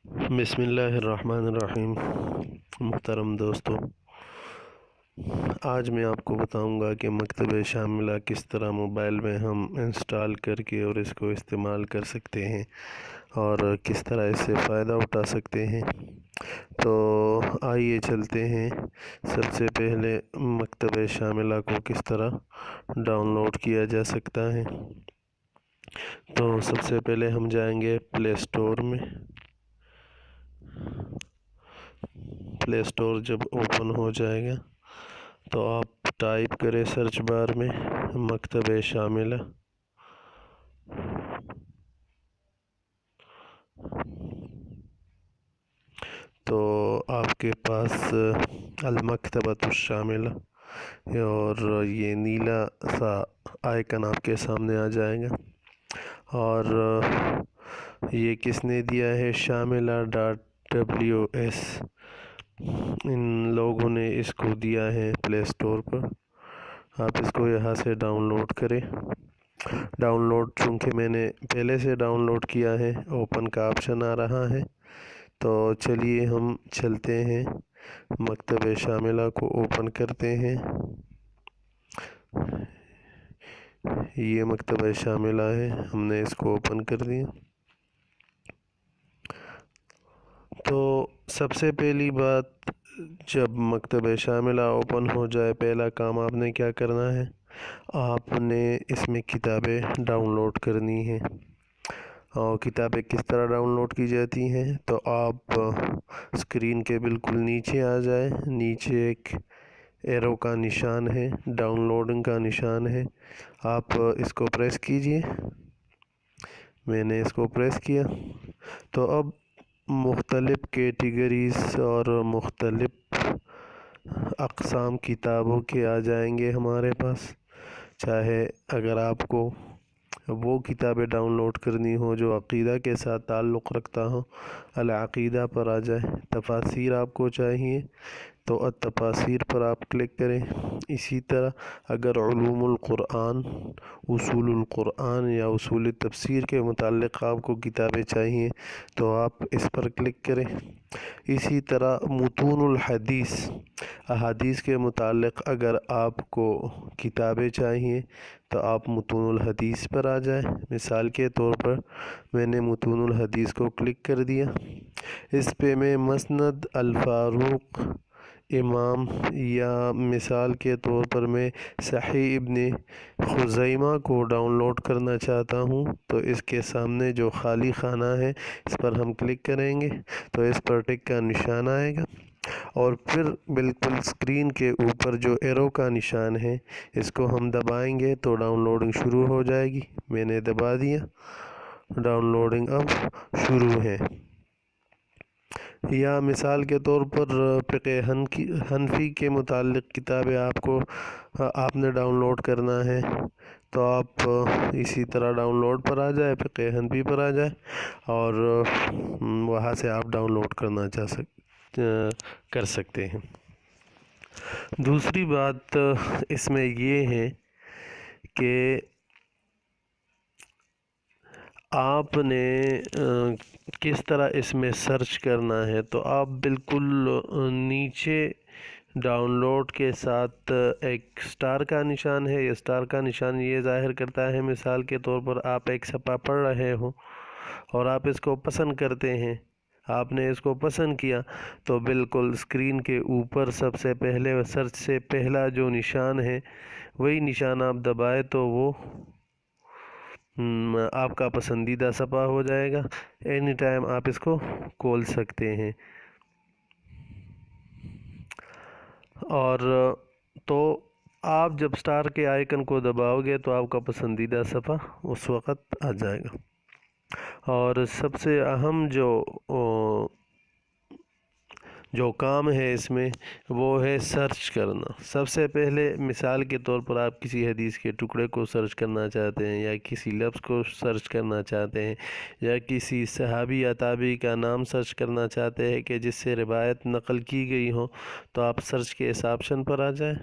بسم اللہ الرحمن الرحیم۔ محترم دوستو، آج میں آپ کو بتاؤں گا کہ مکتبہ شاملہ کس طرح موبائل میں ہم انسٹال کر کے اور اس کو استعمال کر سکتے ہیں اور کس طرح اس سے فائدہ اٹھا سکتے ہیں۔ تو آئیے چلتے ہیں۔ سب سے پہلے مکتبہ شاملہ کو کس طرح ڈاؤن لوڈ کیا جا سکتا ہے۔ تو سب سے پہلے ہم جائیں گے پلے اسٹور میں۔ پلے اسٹور جب اوپن ہو جائے گا تو آپ ٹائپ کریں سرچ بار میں مکتبہ شاملہ۔ تو آپ کے پاس المکتبۃ الشاملہ اور یہ نیلا سا آئیکن آپ کے سامنے آ جائے گا، اور یہ کس نے دیا ہے؟ شاملہ.WS، ان لوگوں نے اس کو دیا ہے پلے اسٹور پر۔ آپ اس کو یہاں سے ڈاؤن لوڈ کریں۔ ڈاؤن لوڈ چونکہ میں نے پہلے سے ڈاؤن لوڈ کیا ہے، اوپن کا آپشن آ رہا ہے، تو چلیے ہم چلتے ہیں مکتبہ شاملہ کو اوپن کرتے ہیں۔ یہ مکتبہ شاملہ ہے، ہم نے اس کو اوپن کر دیا۔ تو سب سے پہلی بات، جب مکتبہ شاملہ اوپن ہو جائے، پہلا کام آپ نے کیا کرنا ہے؟ آپ نے اس میں کتابیں ڈاؤن لوڈ کرنی ہیں۔ اور کتابیں کس طرح ڈاؤن لوڈ کی جاتی ہیں؟ تو آپ اسکرین کے بالکل نیچے آ جائیں، نیچے ایک ایرو کا نشان ہے، ڈاؤن لوڈنگ کا نشان ہے، آپ اس کو پریس کیجئے۔ میں نے اس کو پریس کیا تو اب مختلف کیٹیگریز اور مختلف اقسام کتابوں کے آ جائیں گے ہمارے پاس۔ چاہے اگر آپ کو وہ کتابیں ڈاؤن لوڈ کرنی ہو جو عقیدہ کے ساتھ تعلق رکھتا ہو، العقیدہ پر آ جائے۔ تفاسیر آپ کو چاہیے تو التفاسیر پر آپ کلک کریں۔ اسی طرح اگر علوم القرآن، اصول القرآن یا اصول تفسیر کے متعلق آپ کو کتابیں چاہیے تو آپ اس پر کلک کریں۔ اسی طرح متون الحدیث، احادیث کے متعلق اگر آپ کو کتابیں چاہیے تو آپ متون الحدیث پر آ جائیں۔ مثال کے طور پر میں نے متون الحدیث کو کلک کر دیا۔ اس پہ میں مسند الفاروق امام، یا مثال کے طور پر میں صحیح ابن خزیمہ کو ڈاؤن لوڈ کرنا چاہتا ہوں، تو اس کے سامنے جو خالی خانہ ہے اس پر ہم کلک کریں گے تو اس پر ٹک کا نشان آئے گا، اور پھر بالکل اسکرین کے اوپر جو ایرو کا نشان ہے اس کو ہم دبائیں گے تو ڈاؤن لوڈنگ شروع ہو جائے گی۔ میں نے دبا دیا، ڈاؤن لوڈنگ اب شروع ہے۔ یا مثال کے طور پر فقہ حنفی کے متعلق کتابیں آپ نے ڈاؤن لوڈ کرنا ہے تو آپ اسی طرح ڈاؤن لوڈ پر آ جائے، فقہ حنفی پر آ جائے، اور وہاں سے آپ ڈاؤن لوڈ کرنا کر سکتے ہیں۔ دوسری بات اس میں یہ ہے کہ آپ نے کس طرح اس میں سرچ کرنا ہے، تو آپ بالکل نیچے ڈاؤن لوڈ کے ساتھ ایک سٹار کا نشان ہے۔ یہ سٹار کا نشان یہ ظاہر کرتا ہے، مثال کے طور پر آپ ایک صفحہ پڑھ رہے ہو اور آپ اس کو پسند کرتے ہیں، آپ نے اس کو پسند کیا تو بالکل اسکرین کے اوپر سب سے پہلے سرچ سے پہلا جو نشان ہے وہی نشان آپ دبائے تو وہ آپ کا پسندیدہ صفحہ ہو جائے گا۔ اینی ٹائم آپ اس کو کھول سکتے ہیں، اور تو آپ جب سٹار کے آئیکن کو دباؤ گے تو آپ کا پسندیدہ صفحہ اس وقت آ جائے گا۔ اور سب سے اہم جو کام ہے اس میں وہ ہے سرچ کرنا۔ سب سے پہلے مثال کے طور پر آپ کسی حدیث کے ٹکڑے کو سرچ کرنا چاہتے ہیں، یا کسی لفظ کو سرچ کرنا چاہتے ہیں، یا کسی صحابی یا تابعی کا نام سرچ کرنا چاہتے ہیں کہ جس سے روایت نقل کی گئی ہو، تو آپ سرچ کے اس آپشن پر آ جائیں۔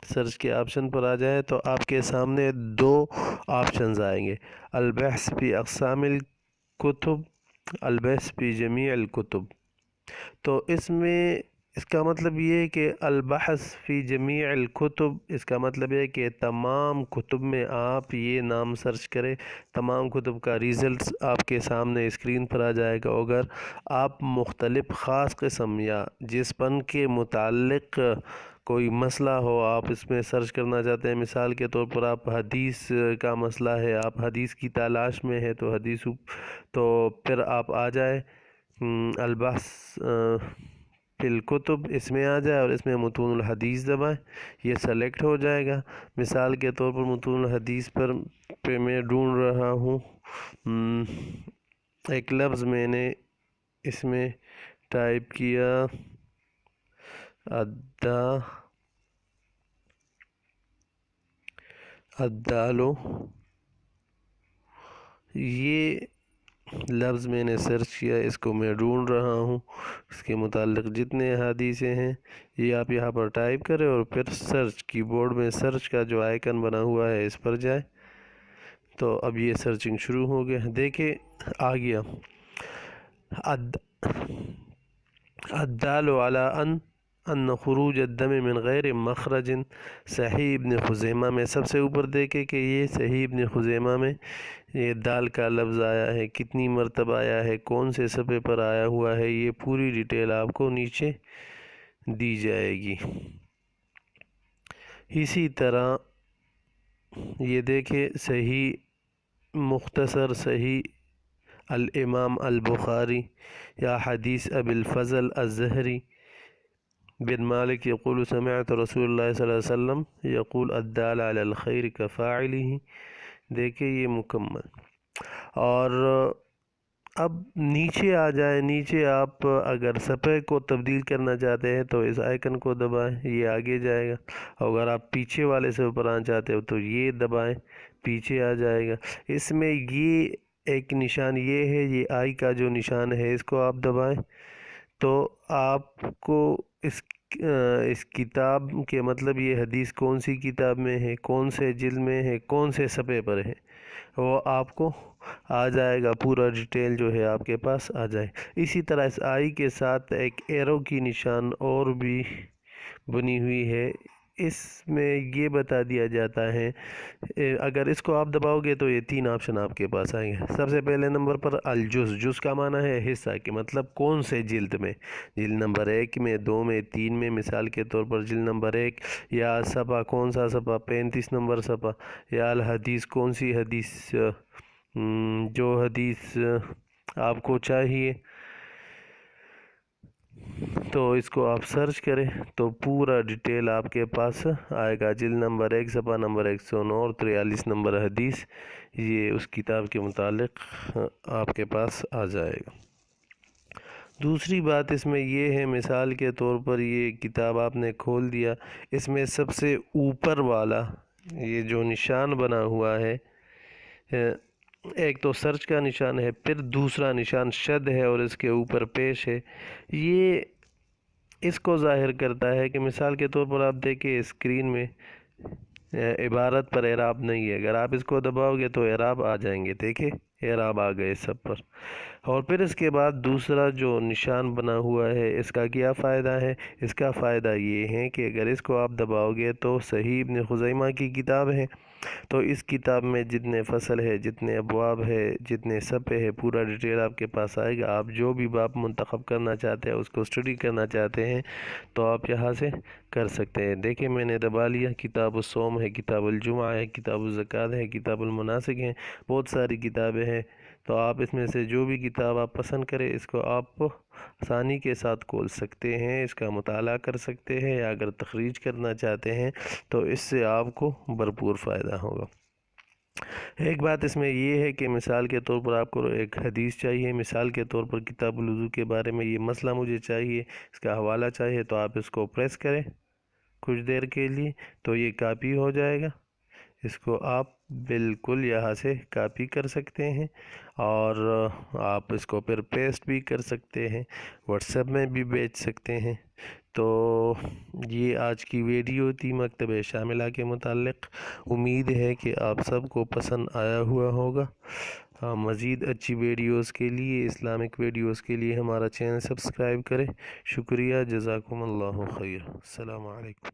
سرچ کے آپشن پر آ جائے تو آپ کے سامنے دو آپشنز آئیں گے، البحث فی اقسام الکتب البحث فی جمیع الکتب، تو اس میں اس کا مطلب یہ ہے کہ البحث فی جمیع الکتب، اس کا مطلب ہے کہ تمام کتب میں آپ یہ نام سرچ کریں، تمام کتب کا ریزلٹس آپ کے سامنے اسکرین پر آ جائے گا۔ اگر آپ مختلف خاص قسم یا جس فن کے متعلق کوئی مسئلہ ہو، آپ اس میں سرچ کرنا چاہتے ہیں، مثال کے طور پر آپ حدیث کا مسئلہ ہے، آپ حدیث کی تلاش میں ہے، تو تو پھر آپ آ جائے البحث فی الکتب، اس میں آ جائے اور اس میں متون الحدیث دبائیں، یہ سلیکٹ ہو جائے گا۔ مثال کے طور پر متون الحدیث پہ میں ڈھونڈ رہا ہوں ایک لفظ، میں نے اس میں ٹائپ کیا الدالو، یہ لفظ میں نے سرچ کیا، اس کو میں ڈھونڈ رہا ہوں، اس کے متعلق جتنے حدیثیں ہیں یہ آپ یہاں پر ٹائپ کریں اور پھر سرچ کی بورڈ میں سرچ کا جو آئیکن بنا ہوا ہے اس پر جائے، تو اب یہ سرچنگ شروع ہو گیا، دیکھیں آ گیا الدال علی ان خروج الدم من غیر مخرج، صحیح ابن خزیمہ میں سب سے اوپر دیکھیں کہ یہ صحیح ابن خزیمہ میں یہ دال کا لفظ آیا ہے، کتنی مرتبہ آیا ہے، کون سے صفحے پر آیا ہوا ہے، یہ پوری ڈیٹیل آپ کو نیچے دی جائے گی۔ اسی طرح یہ دیکھیں صحیح مختصر صحیح الامام البخاری یا حدیث ابی الفضل الزہری بن مالک یقول سمعت رسول اللہ صلی اللہ علیہ وسلم یقول الدال علی الخیر کفاعلہ، دیکھیں یہ مکمل۔ اور اب نیچے آ جائیں، نیچے آپ اگر صفحے کو تبدیل کرنا چاہتے ہیں تو اس آئیکن کو دبائیں، یہ آگے جائے گا، اگر آپ پیچھے والے سے اوپر آنا چاہتے ہو تو یہ دبائیں، پیچھے آ جائے گا۔ اس میں یہ ایک نشان یہ ہے، یہ آئی کا جو نشان ہے اس کو آپ دبائیں تو آپ کو اس کتاب کے مطلب یہ حدیث کون سی کتاب میں ہے، کون سے جلد میں ہے، کون سے صفحے پر ہے، وہ آپ کو آ جائے گا، پورا ڈیٹیل جو ہے آپ کے پاس آ جائے۔ اسی طرح اس آئی کے ساتھ ایک ایرو کی نشان اور بھی بنی ہوئی ہے، اس میں یہ بتا دیا جاتا ہے اگر اس کو آپ دباؤ گے تو یہ 3 آپشن آپ کے پاس آئیں گے۔ سب سے پہلے نمبر پر الجز، جز کا معنی ہے حصہ، کہ مطلب کون سے جلد میں، جلد نمبر 1 میں، 2 میں، 3 میں، مثال کے طور پر جلد نمبر 1، یا صفحہ کون سا صفحہ، 35 نمبر صفحہ، یا الحدیث کون سی حدیث، جو حدیث آپ کو چاہیے تو اس کو آپ سرچ کریں تو پورا ڈیٹیل آپ کے پاس آئے گا، جلد نمبر 1 صفحہ نمبر 109 اور 43 نمبر حدیث، یہ اس کتاب کے متعلق آپ کے پاس آ جائے گا۔ دوسری بات اس میں یہ ہے، مثال کے طور پر یہ کتاب آپ نے کھول دیا، اس میں سب سے اوپر والا یہ جو نشان بنا ہوا ہے، ایک تو سرچ کا نشان ہے، پھر دوسرا نشان شد ہے اور اس کے اوپر پیش ہے، یہ اس کو ظاہر کرتا ہے کہ مثال کے طور پر آپ دیکھیں اسکرین میں عبارت پر اعراب نہیں ہے، اگر آپ اس کو دباؤ گے تو اعراب آ جائیں گے، دیکھیں اعراب آ گئے سب پر۔ اور پھر اس کے بعد دوسرا جو نشان بنا ہوا ہے، اس کا کیا فائدہ ہے؟ اس کا فائدہ یہ ہے کہ اگر اس کو آپ دباؤ گے تو صحیح ابن خزیمہ کی کتاب ہے، تو اس کتاب میں جتنے فصل ہے، جتنے ابواب ہے، جتنے صفحے ہے، پورا ڈیٹیل آپ کے پاس آئے گا۔ آپ جو بھی باب منتخب کرنا چاہتے ہیں، اس کو اسٹڈی کرنا چاہتے ہیں تو آپ یہاں سے کر سکتے ہیں۔ دیکھیں میں نے دبا لیا، کتاب الصوم ہے، کتاب الجمعہ ہے، کتاب الزکوٰۃ ہے، کتاب المناسک ہیں، بہت ساری کتابیں ہیں، تو آپ اس میں سے جو بھی کتاب آپ پسند کریں اس کو آپ آسانی کے ساتھ کھول سکتے ہیں، اس کا مطالعہ کر سکتے ہیں، یا اگر تخریج کرنا چاہتے ہیں تو اس سے آپ کو بھرپور فائدہ ہوگا۔ ایک بات اس میں یہ ہے کہ مثال کے طور پر آپ کو ایک حدیث چاہیے، مثال کے طور پر کتاب الوضو کے بارے میں یہ مسئلہ مجھے چاہیے، اس کا حوالہ چاہیے، تو آپ اس کو پریس کریں کچھ دیر کے لیے تو یہ کاپی ہو جائے گا، اس کو آپ بالکل یہاں سے کاپی کر سکتے ہیں اور آپ اس کو پھر پیسٹ بھی کر سکتے ہیں، واٹس ایپ میں بھی بھیج سکتے ہیں۔ تو یہ آج کی ویڈیو تھی مکتبہ شاملہ کے متعلق، امید ہے کہ آپ سب کو پسند آیا ہوا ہوگا۔ مزید اچھی ویڈیوز کے لیے، اسلامک ویڈیوز کے لیے ہمارا چینل سبسکرائب کریں۔ شکریہ، جزاکم اللہ خیر، السلام علیکم۔